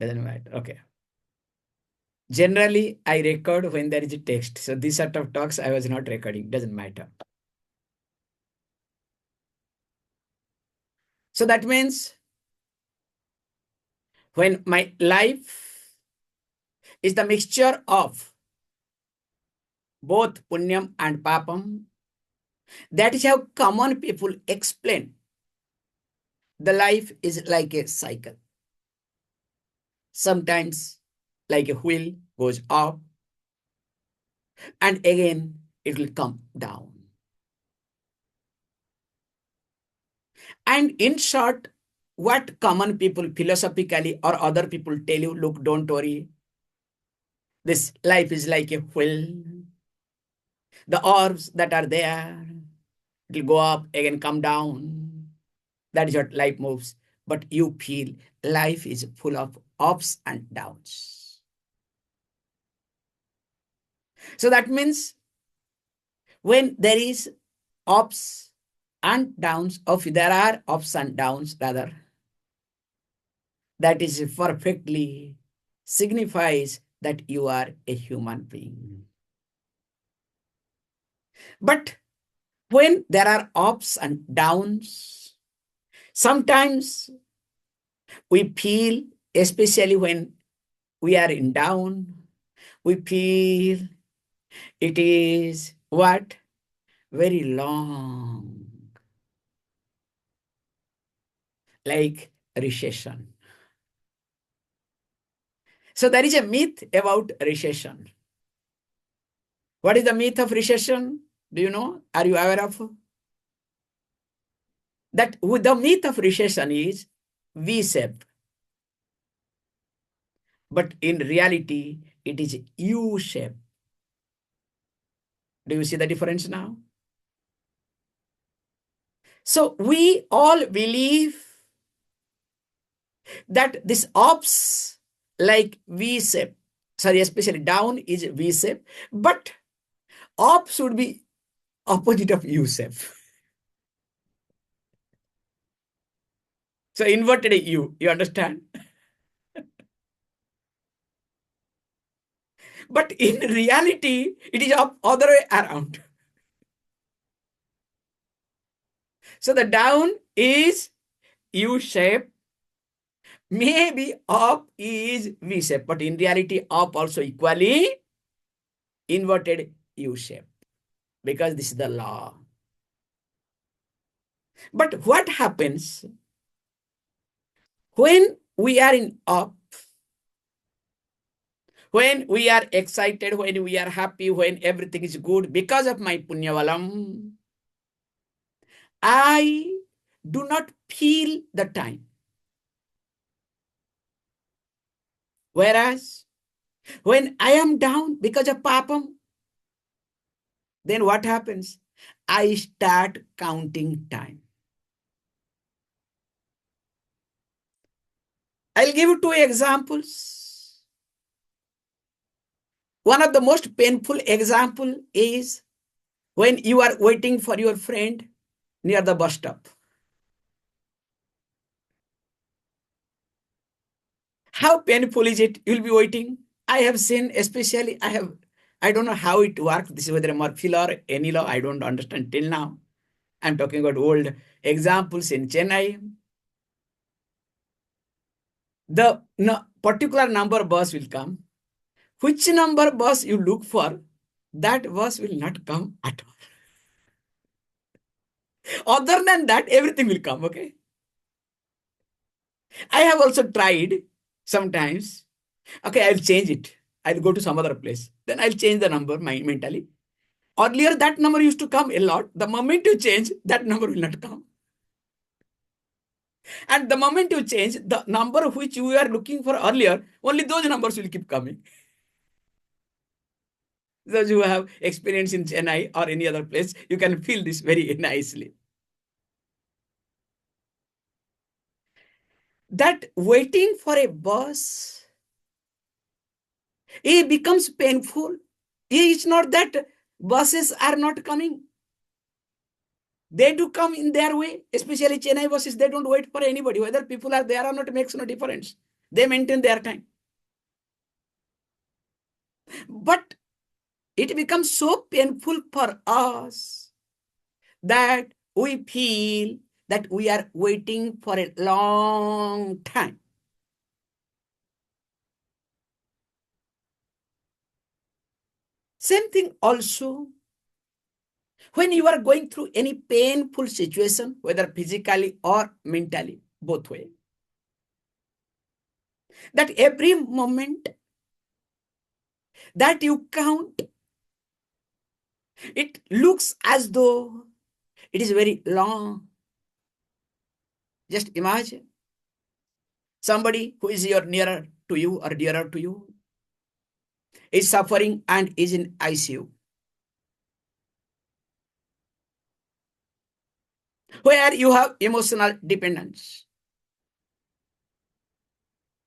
Doesn't matter. Okay. Generally, I record when there is a text. So this sort of talks I was not recording. Doesn't matter. So that means when my life is the mixture of both punyam and papam, that is how common people explain the life is like a cycle. Sometimes like a wheel goes up and again it will come down. And in short, what common people philosophically or other people tell you, look, don't worry. This life is like a wheel. The orbs that are there, it will go up, again come down. That is what life moves. But you feel life is full of ups and downs. So that means when there is ups and downs, of there are ups and downs rather, that is perfectly signifies that you are a human being. But when there are ups and downs, sometimes we feel, especially when we are in down, we feel it is what? Very long. Like recession. So there is a myth about recession. What is the myth of recession? Do you know? Are you aware of? That the myth of recession is V-shape. But in reality, it is U-shape. Do you see the difference now? So we all believe that this ups like V-shape, sorry, especially down is V-shape, but up should be opposite of U-shape. So inverted U, you understand? But in reality, it is up other way around. So the down is U-shape, maybe up is V-shape, but in reality, up also equally inverted U-shape, because this is the law. But what happens when we are in up, when we are excited, when we are happy, when everything is good because of my punyavalam, I do not feel the time. Whereas when I am down because of papam, then what happens? I start counting time. I'll give you two examples. One of the most painful example is when you are waiting for your friend near the bus stop. How painful is it? You'll be waiting. I have seen, especially, I don't know how it works. This is whether a Murphy law or any law, I don't understand till now. I'm talking about old examples in Chennai. The particular number bus will come. Which number bus you look for, that bus will not come at all. Other than that, everything will come, okay? I have also tried sometimes. Okay, I'll change it. I'll go to some other place. Then I'll change the number mentally. Earlier, that number used to come a lot. The moment you change, that number will not come. And the moment you change, the number which you are looking for earlier, only those numbers will keep coming. Those who have experience in Chennai or any other place, you can feel this very nicely. That waiting for a bus, it becomes painful. It's not that buses are not coming. They do come in their way, especially Chennai buses. They don't wait for anybody. Whether people are there or not makes no difference. They maintain their time. But it becomes so painful for us that we feel that we are waiting for a long time. Same thing also when you are going through any painful situation, whether physically or mentally, both way, that every moment that you count, it looks as though it is very long. Just imagine somebody who is nearer to you or dearer to you is suffering and is in ICU, where you have emotional dependence.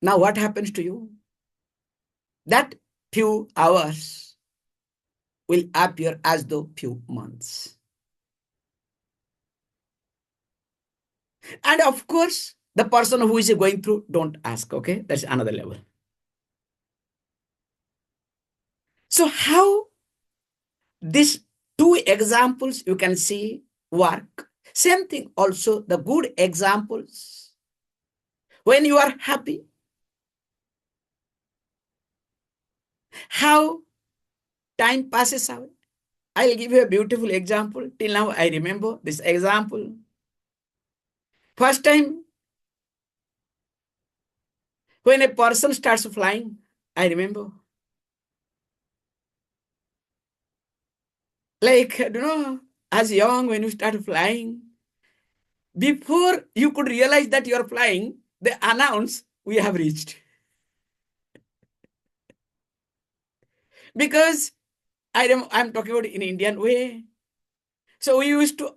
Now, what happens to you? That few hours will appear as though few months. And of course, the person who is going through, don't ask, okay? That's another level. So how these two examples you can see work. Same thing also, the good examples. When you are happy, how time passes away. I'll give you a beautiful example. Till now, I remember this example. First time, when a person starts flying, I remember. Like, as young, when you start flying, before you could realize that you are flying, they announce, we have reached. Because I'm talking about in Indian way. So we used to,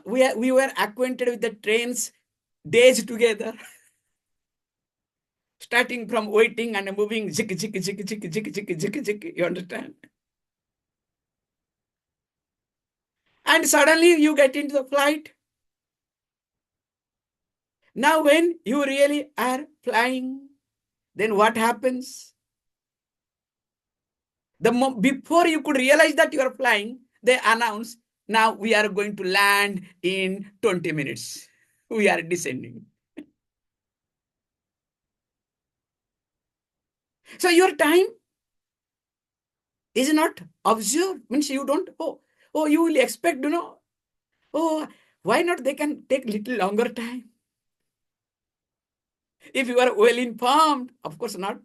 we were acquainted with the trains days together, starting from waiting and moving, jik, jik, jik, jik, jik, jik, jik, jik, you understand? And suddenly you get into the flight. Now when you really are flying, then what happens? Before you could realize that you are flying, they announce, now we are going to land in 20 minutes. We are descending. So your time is not observed. Means you don't, you will expect, why not they can take little longer time? If you are well informed, of course not.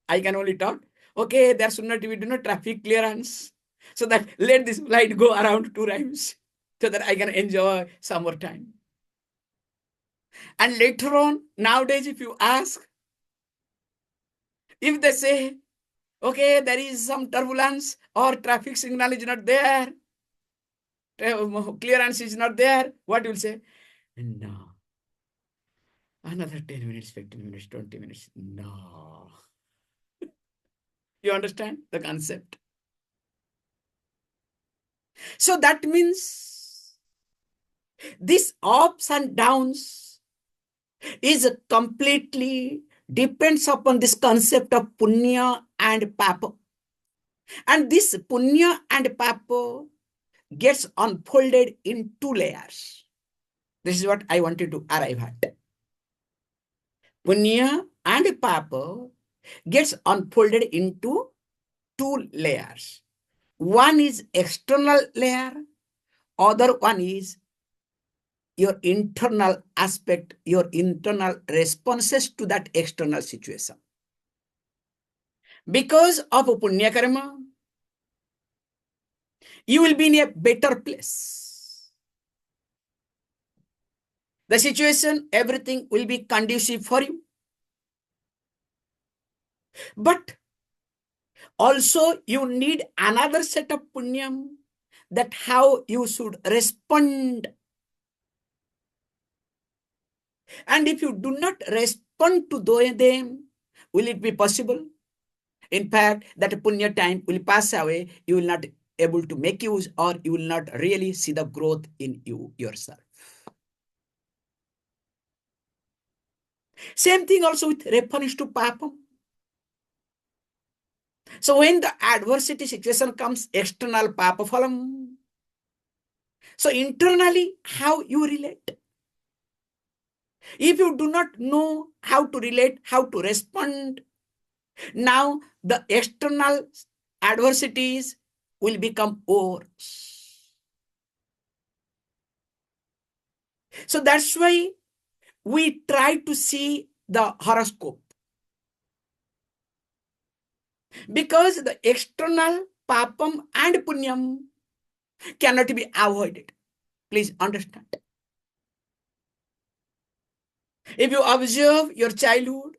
I can only talk. Okay, there should not be traffic clearance. So that let this flight go around 2 times so that I can enjoy some more time. And later on, nowadays, if you ask, if they say, okay, there is some turbulence or traffic signal is not there, clearance is not there, what you will say? No. Another 10 minutes, 15 minutes, 20 minutes. No. You understand the concept? So that means these ups and downs is completely depends upon this concept of punya and papa. And this punya and papa gets unfolded in 2 layers. This is what I wanted to arrive at. Punya and papa gets unfolded into 2 layers. One is external layer, other one is your internal aspect, your internal responses to that external situation. Because of punya karma, you will be in a better place. The situation, everything will be conducive for you. But also you need another set of punyam, that how you should respond. And if you do not respond to them, will it be possible? In fact, that punya time will pass away. You will not able to make use, or you will not really see the growth in you yourself. Same thing also with reference to papam. So when the adversity situation comes, external papaphalam. So internally, how you relate? If you do not know how to relate, how to respond, now the external adversities will become worse. So that's why we try to see the horoscope, because the external papam and punyam cannot be avoided. Please understand. If you observe your childhood,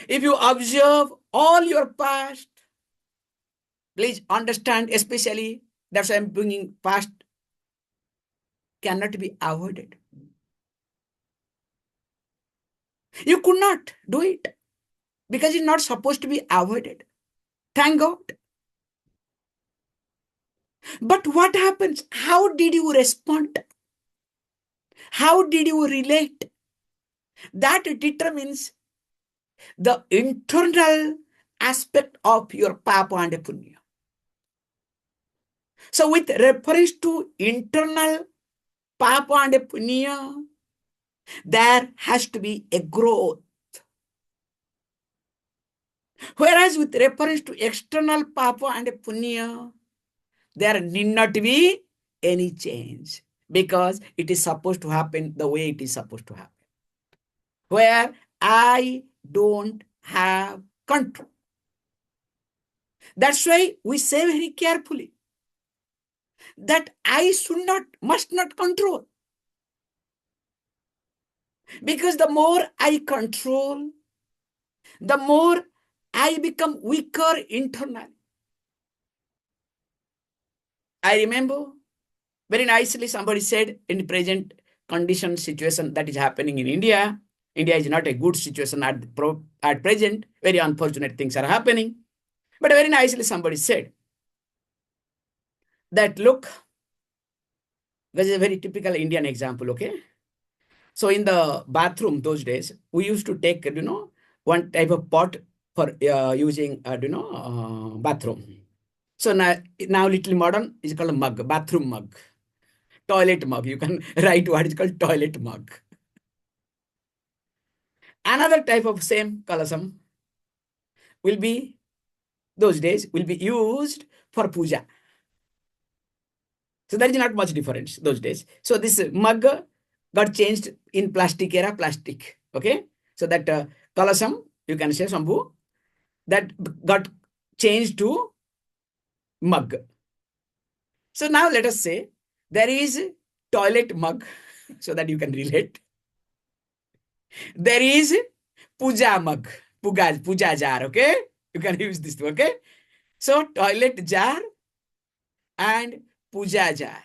if you observe all your past, please understand, especially that's why I'm bringing past, cannot be avoided. You could not do it because it's not supposed to be avoided. Thank God. But what happens? How did you respond? How did you relate? That determines the internal aspect of your papa and punya. So with reference to internal papa and punya, there has to be a growth. Whereas with reference to external papa and punya, there need not be any change because it is supposed to happen the way it is supposed to happen. Where I don't have control. That's why we say very carefully that I must not control. Because the more I control, the more I become weaker internally. I remember very nicely somebody said in the present condition situation that is happening in India, India is not a good situation at present. Very unfortunate things are happening. But very nicely somebody said that, look, this is a very typical Indian example, okay? So in the bathroom those days, we used to take, one type of pot for using, bathroom. So now little modern is called a mug, bathroom mug, toilet mug. You can write what is called toilet mug. Another type of same kalasam will be, those days, will be used for puja. So there is not much difference those days. So this mug got changed in plastic era, plastic. Okay. So that kalasam, you can say Shambhu, that got changed to mug. So now let us say there is toilet mug so that you can relate. There is puja mug, puja jar, okay? You can use this, okay? So toilet jar and puja jar.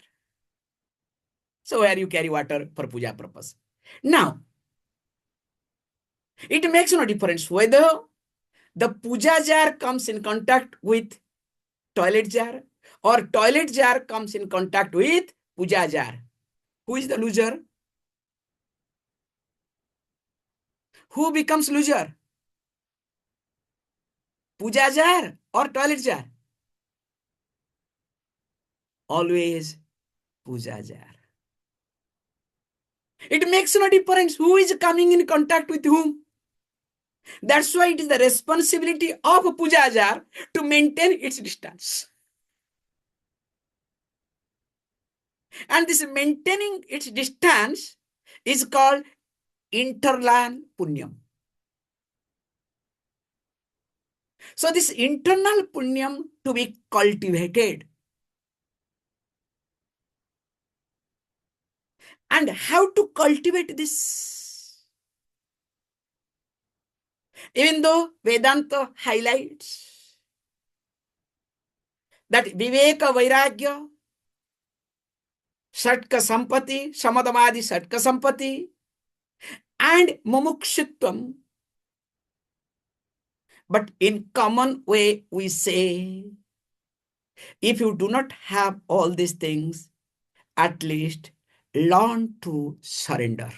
So where you carry water for puja purpose. Now, it makes no difference whether the puja jar comes in contact with toilet jar or toilet jar comes in contact with puja jar. Who is the loser? Who becomes loser? Puja jar or toilet jar? Always puja jar. It makes no difference who is coming in contact with whom. That's why it is the responsibility of a puja jar to maintain its distance. And this maintaining its distance is called internal punyam. So this internal punyam to be cultivated. And how to cultivate this? Even though Vedanta highlights that Viveka Vairagya, Shatka Sampati, Samadamadi Shatka Sampati, and Mumukshitvam. But in common way, we say, if you do not have all these things, at least learn to surrender.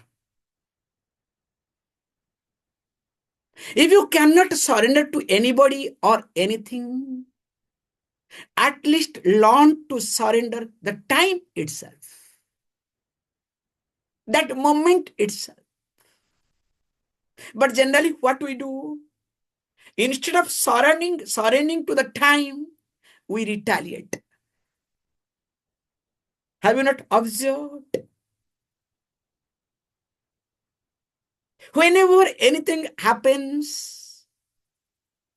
If you cannot surrender to anybody or anything, at least learn to surrender the time itself, that moment itself. But generally, what we do, instead of surrendering to the time, we retaliate. Have you not observed? Whenever anything happens,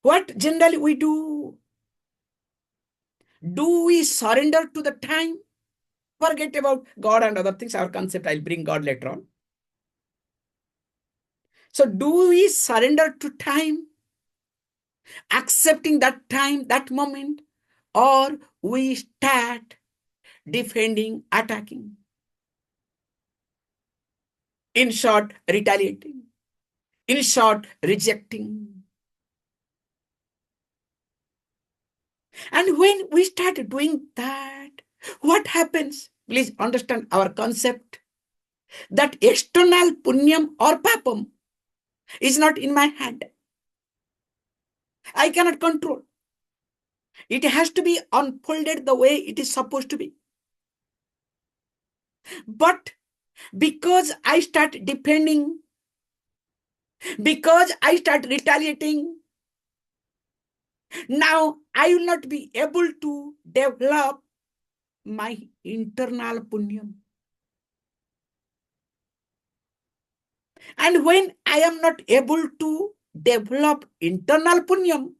what generally we do? Do we surrender to the time? Forget about God and other things, our concept. I'll bring God later on. So, do we surrender to time, accepting that time, that moment, or we start defending, attacking? In short, retaliating. In short, rejecting. And when we start doing that, what happens? Please understand our concept that external punyam or papam is not in my hand. I cannot control. It has to be unfolded the way it is supposed to be. But because I start depending, because I start retaliating, now I will not be able to develop my internal punyam. And when I am not able to develop internal punyam,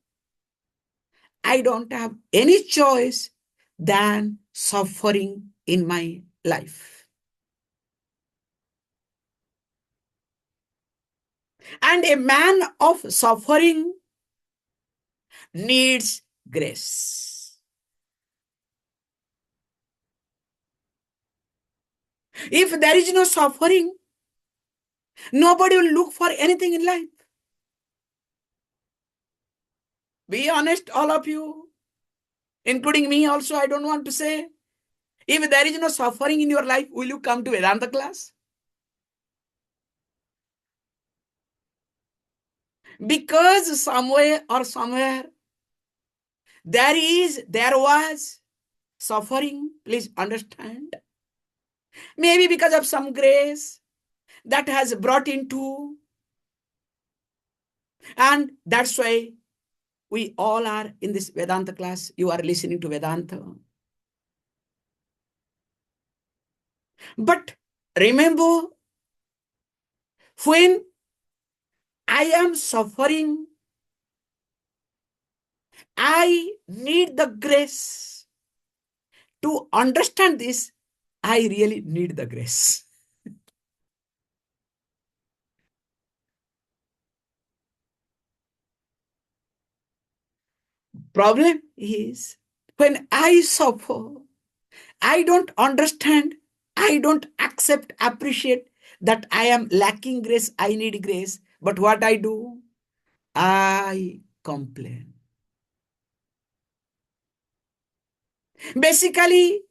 I don't have any choice than suffering in my life. And a man of suffering needs grace. If there is no suffering, nobody will look for anything in life. Be honest, all of you, including me also, I don't want to say. If there is no suffering in your life, will you come to Vedanta class? Because somewhere or somewhere, there was suffering, please understand. Maybe because of some grace that has brought into, and that's why we all are in this Vedanta class. You are listening to Vedanta. But remember, when I am suffering, I need the grace. To understand this, I really need the grace. Problem is, when I suffer, I don't understand, I don't accept, appreciate that I am lacking grace, I need grace. But what I do? I complain. Basically,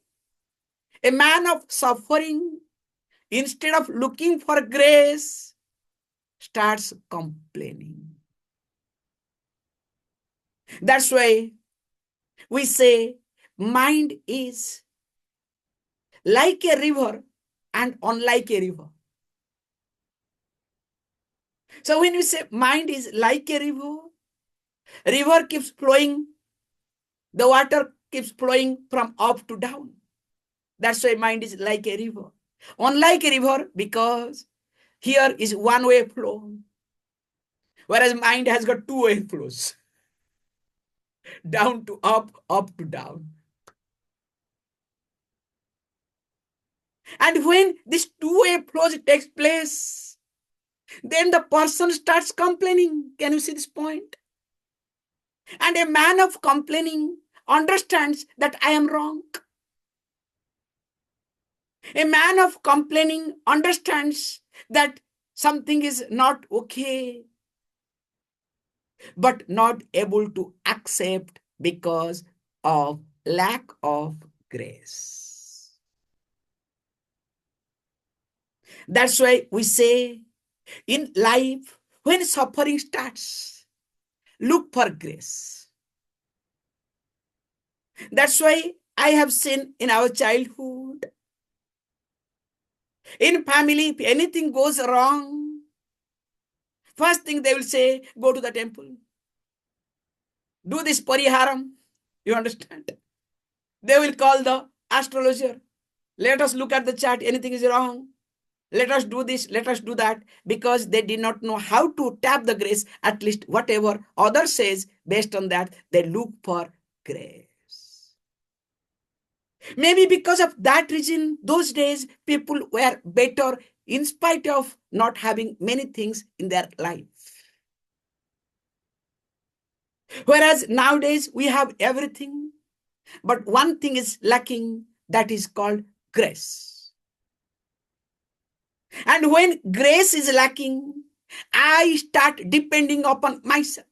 a man of suffering, instead of looking for grace, starts complaining. That's why we say mind is like a river and unlike a river. So when we say mind is like a river keeps flowing, the water keeps flowing from up to down. That's why mind is like a river. Unlike a river, because here is one-way flow, whereas mind has got two-way flows. Down to up, up to down. And when this two-way flows takes place, then the person starts complaining. Can you see this point? And a man of complaining understands that I am wrong. A man of complaining understands that something is not okay, but not able to accept because of lack of grace. That's why we say in life, When suffering starts, look for grace. That's why I have seen in our childhood, in family, if anything goes wrong, first thing they will say, go to the temple. Do this pariharam. You understand? They will call the astrologer. Let us look at the chart. Anything is wrong. Let us do this. Let us do that. Because they did not know how to tap the grace. At least whatever other says, based on that, they look for grace. Maybe because of that reason, those days, people were better in spite of not having many things in their life. Whereas nowadays, we have everything, but one thing is lacking, that is called grace. And when grace is lacking, I start depending upon myself.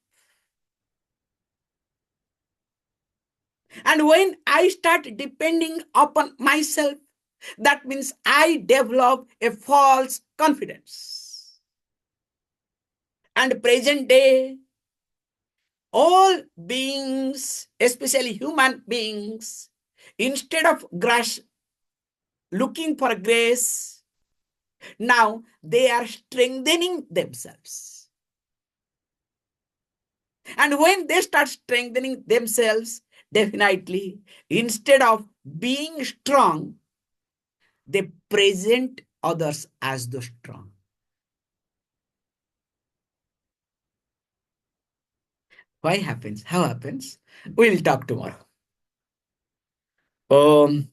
And when I start depending upon myself, that means I develop a false confidence. And present day, all beings, especially human beings, instead of looking for grace, now they are strengthening themselves. And when they start strengthening themselves, definitely, instead of being strong, they present others as the strong. Why happens? How happens? We'll talk tomorrow. Om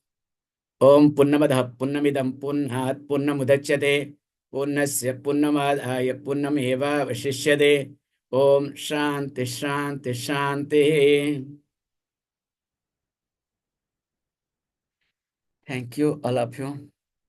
Om Punnamadah Punnamidam Punnat Punnamudachyate Punnasya Punnamadhaya Punnameva Vashishyade. Om Shanti Shanti Shanti. Thank you, all of you.